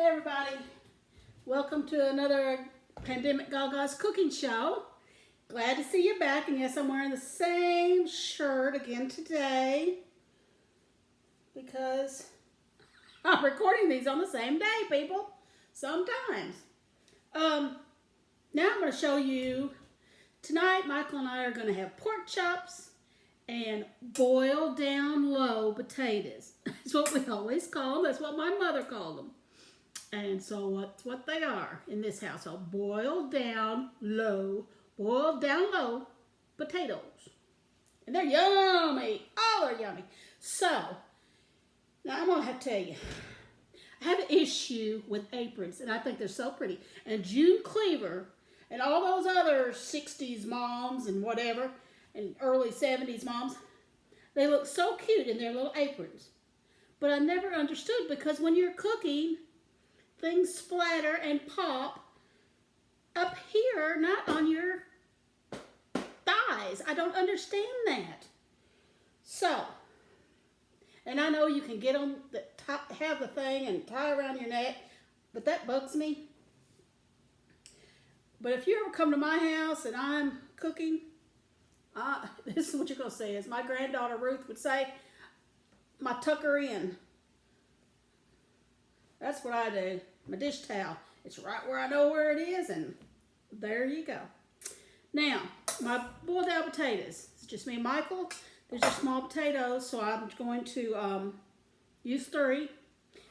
Hey everybody, welcome to another Pandemic Gaga's cooking show. Glad to see you back, and yes, I'm wearing the same shirt again today because I'm recording these on the same day, people, sometimes. Now I'm going to show you, tonight Michael and I are going to have pork chops and boiled down low potatoes. That's what we always call them. That's what my mother called them. And so that's what they are in this household. Boiled down low potatoes. And they're yummy. Oh, they're yummy. So, now I'm going to have to tell you, I have an issue with aprons, and I think they're so pretty. And June Cleaver and all those other 60s moms and whatever, and early 70s moms, they look so cute in their little aprons. But I never understood, because when you're cooking, things splatter and pop up here, not on your thighs. I don't understand that. So, and I know you can get them that have the thing and tie around your neck, but that bugs me. But if you ever come to my house and I'm cooking, this is what you're going to say, as my granddaughter Ruth would say, my tucker in. That's what I do. My dish towel. It's right where I know where it is, and there you go. Now, my boiled down potatoes. It's just me and Michael. These are small potatoes, so I'm going to use 3,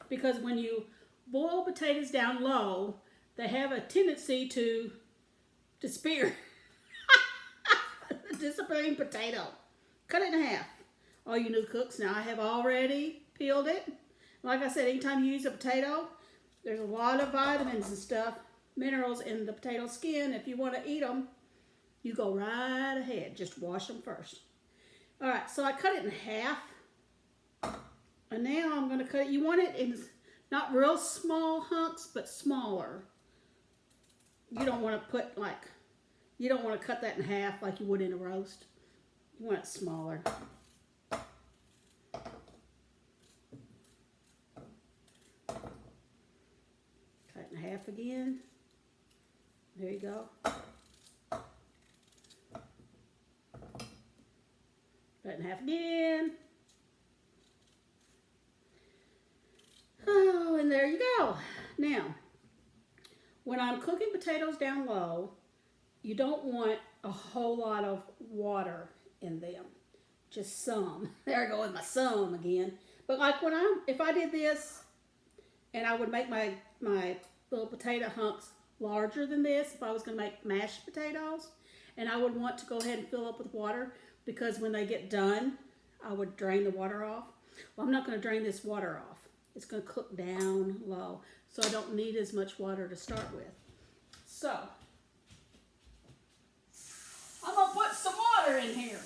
because when you boil potatoes down low, they have a tendency to disappear. Disappearing potato. Cut it in half. All you new cooks, now I have already peeled it. Like I said, anytime you use a potato, there's a lot of vitamins and stuff, minerals in the potato skin. If you want to eat them, you go right ahead. Just wash them first. All right, so I cut it in half. And now I'm going to cut it. You want it in not real small hunks, but smaller. You don't want to put you don't want to cut that in half like you would in a roast. You want it smaller. Half again. There you go. Cut in half again. Oh, and there you go. Now, when I'm cooking potatoes down low, you don't want a whole lot of water in them. Just some. There I go with my some again. But like if I did this, and I would make my little potato hunks larger than this if I was going to make mashed potatoes, and I would want to go ahead and fill up with water, because when they get done I would drain the water off. Well, I'm not going to drain this water off. It's going to cook down low, so I don't need as much water to start with. So I'm going to put some water in here.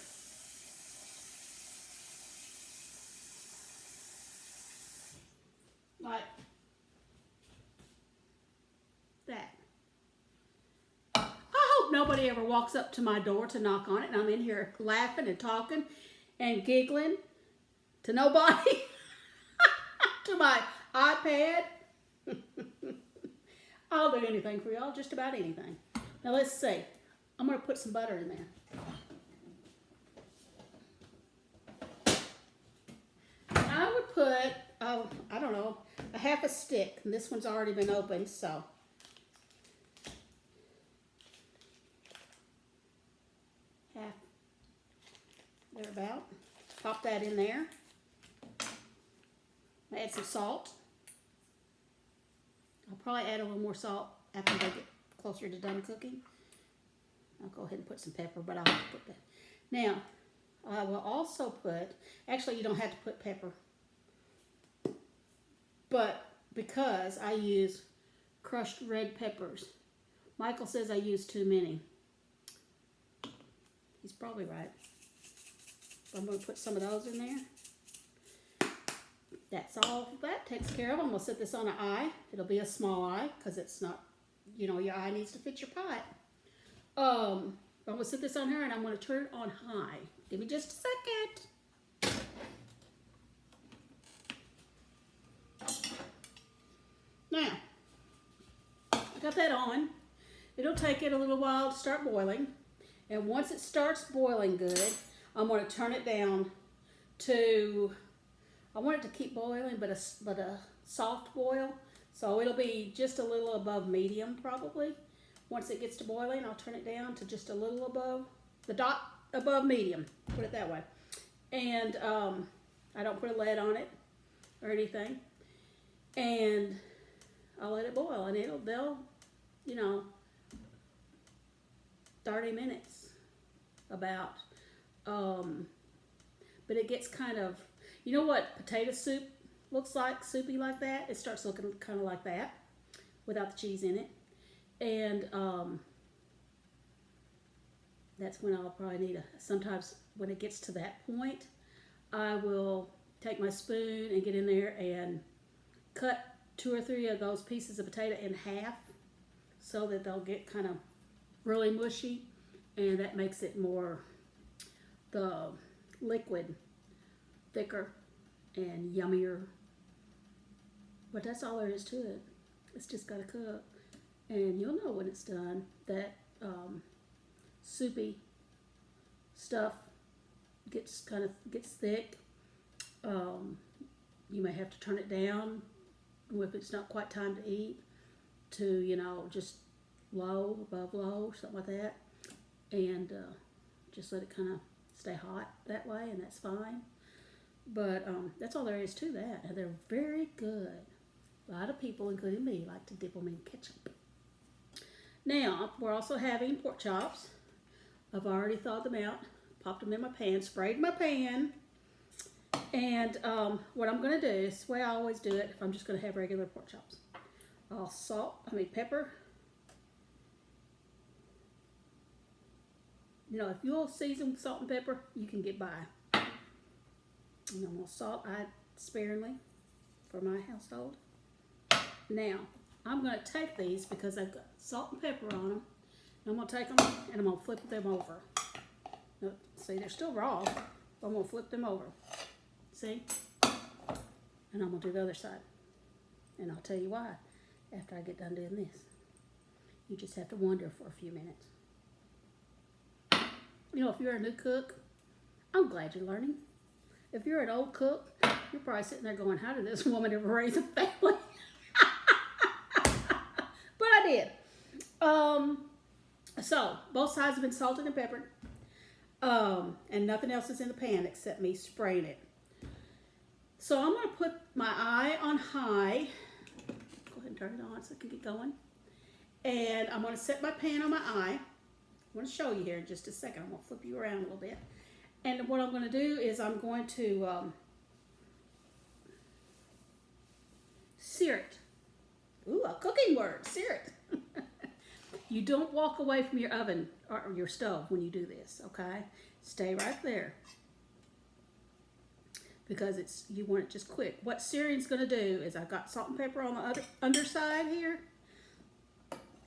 Like that. I hope nobody ever walks up to my door to knock on it, and I'm in here laughing and talking and giggling to nobody. To my iPad. I'll do anything for y'all, just about anything. Now let's see. I'm going to put some butter in there. I would put, I don't know, a half a stick. And this one's already been opened, so. Half. Thereabout. Pop that in there. Add some salt. I'll probably add a little more salt after they get closer to done cooking. I'll go ahead and put some pepper, but I'll have to put that. Now, I will also put, actually you don't have to put pepper, but because I use crushed red peppers. Michael says I use too many. He's probably right. I'm going to put some of those in there. That's all that takes care of. I'm going to set this on an eye. It'll be a small eye because it's not, your eye needs to fit your pot. I'm going to set this on here, and I'm going to turn it on high. Give me just a second. Now, got that on. It'll take it a little while to start boiling. And once it starts boiling good, I'm going to turn it down to, I want it to keep boiling, but a soft boil. So it'll be just a little above medium probably. Once it gets to boiling, I'll turn it down to just a little above, the dot above medium, put it that way. And I don't put a lid on it or anything. And I'll let it boil, and they'll, 30 minutes about. But it gets kind of, you know what potato soup looks like, soupy like that? It starts looking kind of like that without the cheese in it. And that's when I'll probably need sometimes when it gets to that point, I will take my spoon and get in there and cut 2 or 3 of those pieces of potato in half so that they'll get kind of really mushy, and that makes it more, the liquid, thicker and yummier. But that's all there is to it. It's just got to cook, and you'll know when it's done. That soupy stuff gets thick. You may have to turn it down if it's not quite time to eat to, just low, above low, something like that. And just let it kind of stay hot that way, and that's fine. But that's all there is to that. And they're very good. A lot of people, including me, like to dip them in ketchup. Now, we're also having pork chops. I've already thawed them out, popped them in my pan, sprayed my pan. And what I'm going to do is the way I always do it if I'm just going to have regular pork chops. I'll pepper. If you'll season with salt and pepper, you can get by. And I'm going to salt sparingly for my household. Now, I'm going to take these because I've got salt and pepper on them. And I'm going to take them and I'm going to flip them over. Now, see, they're still raw, but I'm going to flip them over. See? And I'm going to do the other side. And I'll tell you why after I get done doing this. You just have to wonder for a few minutes. If you're a new cook, I'm glad you're learning. If you're an old cook, you're probably sitting there going, how did this woman ever raise a family? But I did. So, both sides have been salted and peppered. And nothing else is in the pan except me spraying it. So I'm going to put my eye on high. Go ahead and turn it on so it can get going. And I'm going to set my pan on my eye. I'm going to show you here in just a second. I'm going to flip you around a little bit. And what I'm going to do is I'm going to sear it. Ooh, a cooking word, sear it. You don't walk away from your oven or your stove when you do this, okay? Stay right there. Because you want it just quick. What searing's going to do is I've got salt and pepper on the underside here.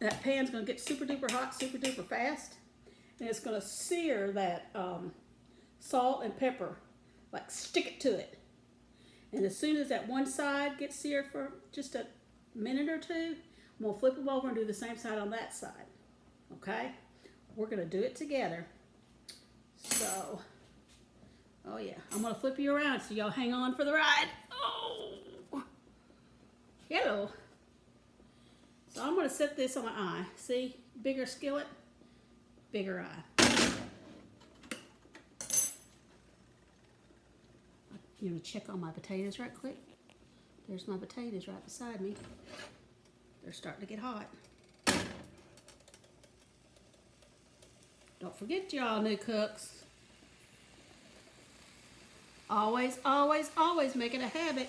That pan's going to get super duper hot, super duper fast. And it's going to sear that salt and pepper, like stick it to it. And as soon as that one side gets seared for just a minute or two, I'm going to flip them over and do the same side on that side. Okay? We're going to do it together. So, oh yeah, I'm going to flip you around so y'all hang on for the ride. Oh! Hello. So I'm going to set this on my eye. See? Bigger skillet, bigger eye. I'm going to check on my potatoes right quick. There's my potatoes right beside me. They're starting to get hot. Don't forget, y'all new cooks. Always, always, always make it a habit.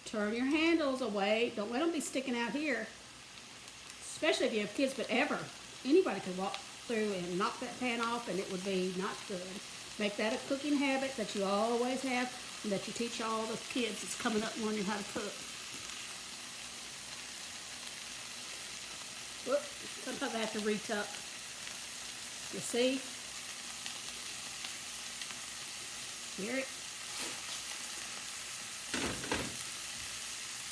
Turn your handles away. Don't let them be sticking out here. Especially if you have kids, but ever. Anybody could walk through and knock that pan off and it would be not good. Make that a cooking habit that you always have and that you teach all the kids that's coming up learning how to cook. Whoop, sometimes I have to retuck. You see? Hear it?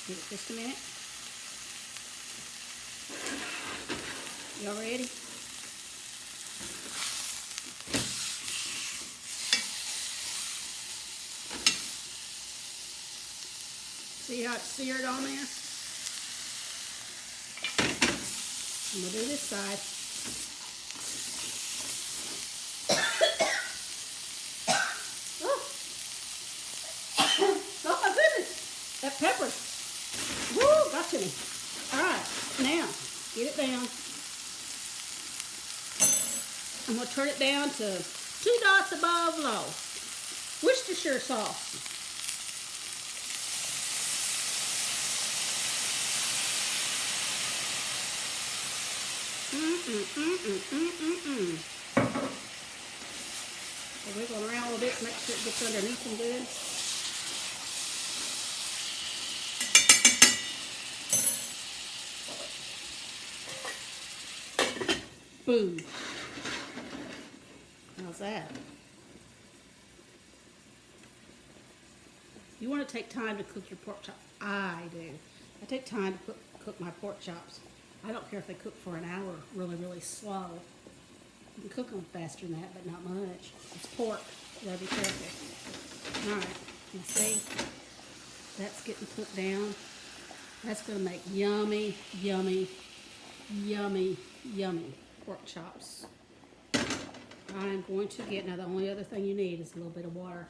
Give it just a minute. Y'all ready? See how it's seared on there? I'm going to do this side. Oh my goodness! That pepper. Woo! Got to me. Alright, now, get it down. I'm going to turn it down to 2 dots above low. Worcestershire sauce. So wiggle it around a little bit to make sure it gets underneath them good. Boom. How's that? You want to take time to cook your pork chops. I do. I take time to cook my pork chops. I don't care if they cook for an hour really, really slow. You can cook them faster than that, but not much. It's pork. You gotta be careful. Alright, you see? That's getting put down. That's gonna make yummy, yummy, yummy, yummy pork chops. I'm going to get, now the only other thing you need is a little bit of water.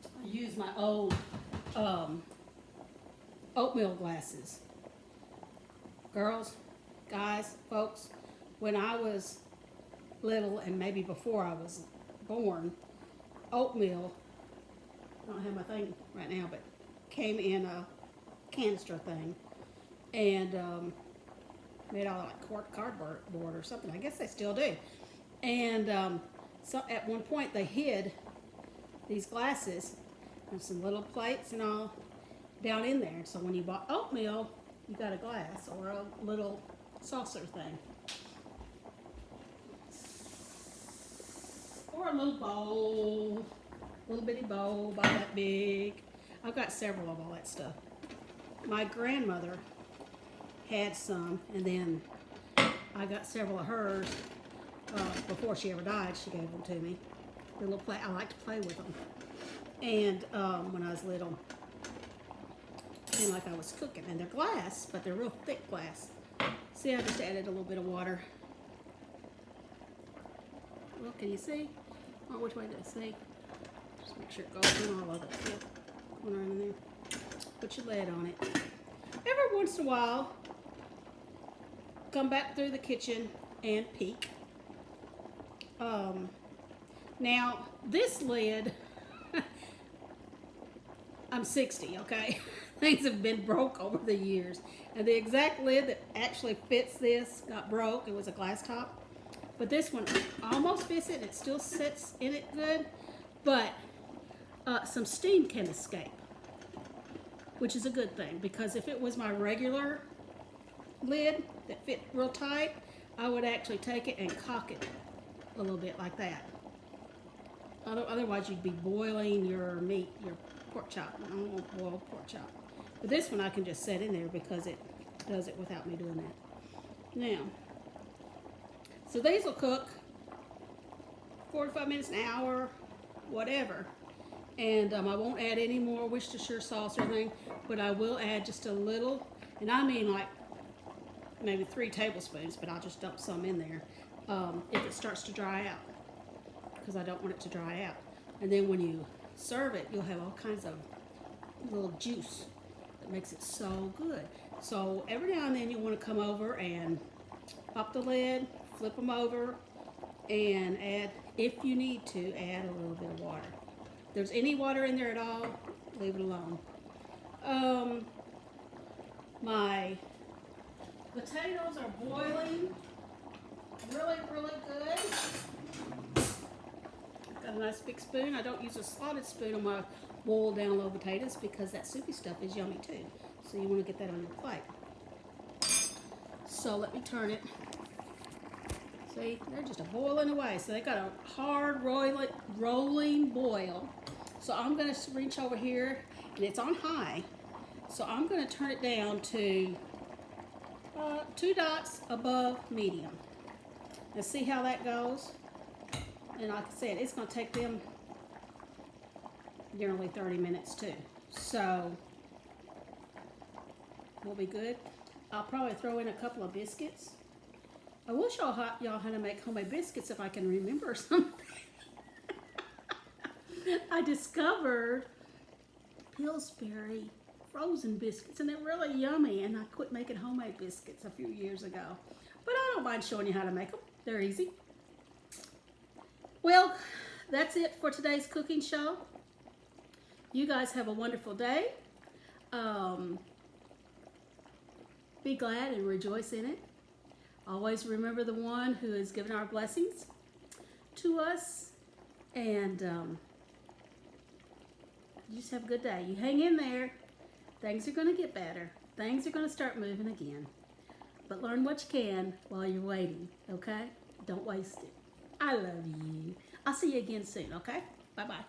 I use my old oatmeal glasses. Girls, guys, folks, when I was little and maybe before I was born, oatmeal, I don't have my thing right now, but came in a canister thing and made out of like cardboard or something. I guess they still do. And so at one point they hid these glasses and some little plates and all down in there. So when you bought oatmeal, you got a glass or a little saucer thing. Or a little bowl, little bitty bowl about that big. I've got several of all that stuff. My grandmother had some, and then I got several of hers before she ever died. She gave them to me. The little play, I like to play with them. And when I was little, it seemed like I was cooking. And they're glass, but they're real thick glass. See, I just added a little bit of water. Well, can you see? Oh, which way did I see? Just make sure it goes in all of it. See it? Going right in there. Put your lid on it. Every once in a while, come back through the kitchen and peek. Now, this lid, I'm 60, okay? Things have been broke over the years. And the exact lid that actually fits this got broke. It was a glass top. But this one almost fits it. It still sits in it good. But some steam can escape, which is a good thing. Because if it was my regular lid that fit real tight, I would actually take it and cock it a little bit like that. Otherwise, you'd be boiling your meat, your pork chop. I don't want boiled pork chop. But this one I can just set in there because it does it without me doing that. Now, so these will cook 45 minutes, an hour, whatever. And I won't add any more Worcestershire sauce or anything, but I will add just a little, and I mean like maybe 3 tablespoons, but I'll just dump some in there if it starts to dry out, because I don't want it to dry out. And then when you serve it, you'll have all kinds of little juice that makes it so good. So every now and then you want to come over and pop the lid, flip them over, and add, if you need to, add a little bit of water. If there's any water in there at all, leave it alone. My potatoes are boiling really, really good. I've got a nice big spoon. I don't use a slotted spoon on my boiled down low potatoes because that soupy stuff is yummy too. So you want to get that on your plate. So let me turn it. See, they're just a boiling away. So they got a hard rolling boil. So I'm going to reach over here, and it's on high. So I'm going to turn it down to 2 dots above medium. Let's see how that goes. And like I said, it's going to take them nearly 30 minutes too. So we'll be good. I'll probably throw in a couple of biscuits. I wish y'all how to make homemade biscuits if I can remember something. I discovered Pillsbury frozen biscuits, and they're really yummy, and I quit making homemade biscuits a few years ago. But I don't mind showing you how to make them. They're easy. Well, that's it for today's cooking show. You guys have a wonderful day. Be glad and rejoice in it. Always remember the one who has given our blessings to us. And you just have a good day. You hang in there. Things are going to get better. Things are going to start moving again. But learn what you can while you're waiting, okay? Don't waste it. I love you. I'll see you again soon, okay? Bye-bye.